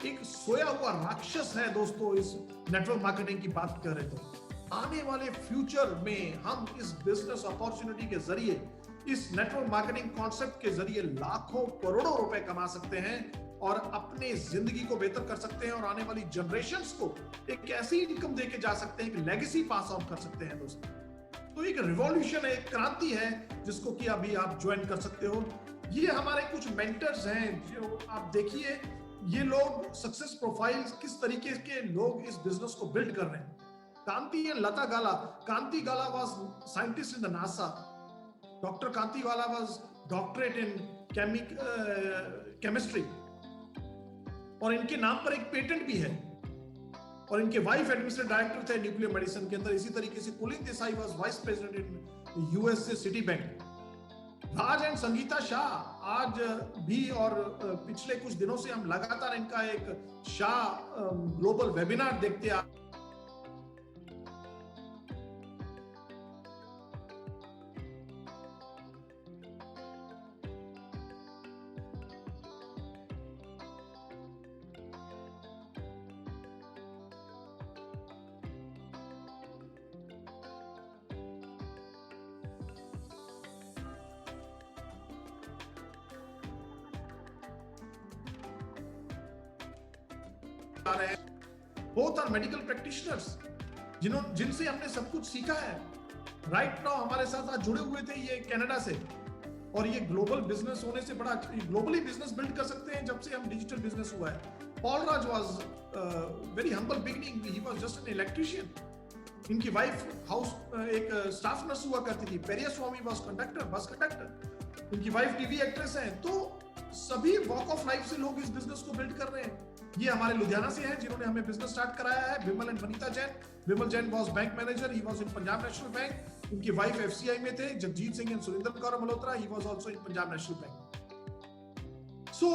एक सोया हुआ राक्षस है दोस्तों। इस नेटवर्क मार्केटिंग की बात करें तो आने वाले फ्यूचर में हम इस बिजनेस अपॉर्चुनिटी के जरिए, इस नेटवर्क मार्केटिंग कॉन्सेप्ट के जरिए लाखों करोड़ों रुपए कमा सकते हैं और अपने जिंदगी को बेहतर कर सकते हैं और आने वाली जनरेशंस को एक ऐसी इनकम देके जा सकते हैं, एक लेगेसी पास ऑन कर सकते हैं दोस्तों। तो एक रिवॉल्यूशन है, एक क्रांति है जिसको कि अभी आप ज्वाइन कर सकते हो। ये हमारे कुछ मेंटर्स हैं जो आप देखिए, ये लोग सक्सेस प्रोफाइल्स किस तरीके के लोग इस बिजनेस को बिल्ड कर रहे हैं। Kanti and Lata Gala, Kanti Gala was scientist in the NASA, doctor Kanti Gala was doctorate in chemistry और इनके नाम पर एक पेटेंट भी है, और इनके वाइफ एडमिनिस्ट्रेटिव डायरेक्टर थे न्यूक्लियर मेडिसिन के अंदर। इसी तरीके से pooling Desai was vice president in USA city bank. Raj and Sangeeta Shah आज भी और पिछले कुछ दिनों से हम लगातार इनका एक शाह ग्लोबल वेबिनार देखते आ रहे हैं। बोथ आर मेडिकल प्रैक्टिशनर्स जिनसे हमने सब कुछ सीखा है। राइट नाउ हमारे साथ आज जुड़े हुए थे ये कनाडा से, और ये ग्लोबल बिजनेस होने से बड़ा ग्लोबली बिजनेस बिल्ड कर सकते हैं जब से हम डिजिटल बिजनेस हुआ है। Paul Raj was very humble beginning, he was just an electrician. इनकी वाइफ हाउस एक स्टाफ नर्स हुआ करती थी। पेरिया स्वामी वाज कंडक्टर, बस कंडक्टर। उनकी वाइफ टीवी एक्ट्रेस हैं, तो सभी वॉक ऑफ लाइफ से लोग इस बिजनेस को बिल्ड कर रहे हैं। ये हमारे लुधियाना से हैं जिन्होंने हमें बिजनेस स्टार्ट कराया है, Vimal and Vanita Jain. Vimal Jain was bank manager, he was in Punjab National Bank. उनकी वाइफ एफसीआई में थे। Jagjit Singh and Surendra Kaur Malhotra, he was also in Punjab National Bank. So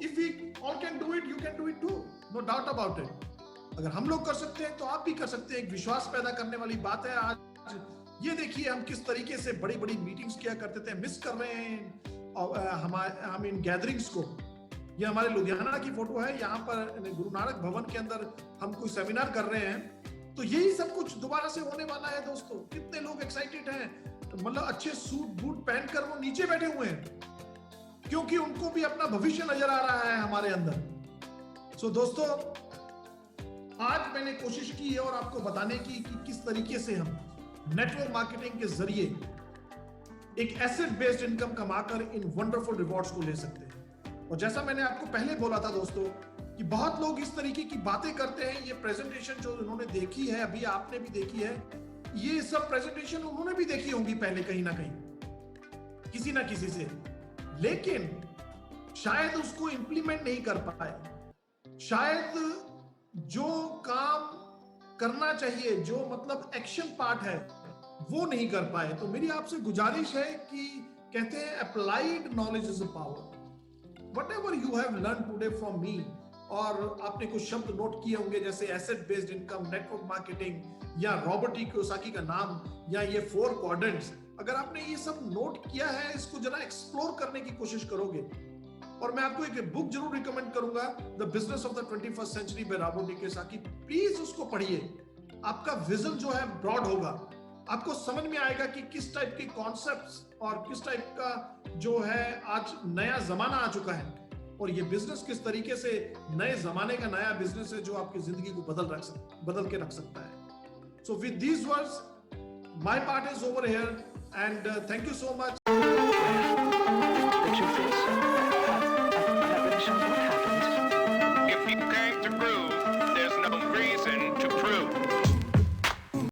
if we all can do it, you can do it too, no doubt about it. अगर हम लोग कर सकते हैं तो आप भी कर सकते हैं। एक विश्वास पैदा करने वाली बात है। आज ये देखिए हम किस तरीके से बड़ी बड़ी मीटिंग्स किया करते थे, मिस कर रहे हैं हम इन गैदरिंग्स को। ये हमारे लुधियाना की फोटो है, यहाँ पर गुरु नानक भवन के अंदर हम कोई सेमिनार कर रहे हैं। तो यही सब कुछ दोबारा से होने वाला है दोस्तों। कितने लोग एक्साइटेड हैं, मतलब अच्छे सूट बूट पहनकर वो नीचे बैठे हुए हैं, क्योंकि उनको भी अपना भविष्य नजर आ रहा है हमारे अंदर। सो दोस्तों, आज मैंने कोशिश की है और आपको बताने की कि किस तरीके से हम नेटवर्क मार्केटिंग के जरिए एक एसेट बेस्ड इनकम कमाकर इन वंडरफुल रिवॉर्ड्स को ले सकते हैं। और जैसा मैंने आपको पहले बोला था दोस्तों कि बहुत लोग इस तरीके की बातें करते हैं। ये प्रेजेंटेशन जो उन्होंने देखी है, अभी आपने भी देखी है, ये सब प्रेजेंटेशन उन्होंने भी देखी होंगी पहले कहीं ना कहीं, किसी ना किसी से, लेकिन शायद उसको इंप्लीमेंट नहीं कर पाए। शायद जो काम करना चाहिए, जो मतलब एक्शन पार्ट है, वो नहीं कर पाए। तो मेरी आपसे गुजारिश है कि कहते हैं applied knowledge is a power. Whatever you have learned today from me, और आपने कुछ शब्द नोट किए होंगे जैसे asset based income, network marketing, या रॉबर्ट टी कियोसाकी का नाम, या ये 4 क्वाड्रेंट्स, अगर आपने ये सब नोट किया है, इसको जरा एक्सप्लोर करने की कोशिश करोगे। और मैं आपको एक बुक जरूर रिकमेंड करूंगा, the business of the 21st century by Robert T Kiyosaki. Please उसको पढ़िए। आपका विजन जो है ब्रॉड होगा, आपको समझ में आएगा कि किस टाइप के कॉन्सेप्ट्स और किस टाइप का जो है आज नया जमाना आ चुका है, और ये बिजनेस किस तरीके से नए जमाने का नया बिजनेस है जो आपकी जिंदगी को बदल के रख सकता है। So with these words, my part is over here, and thank you so much.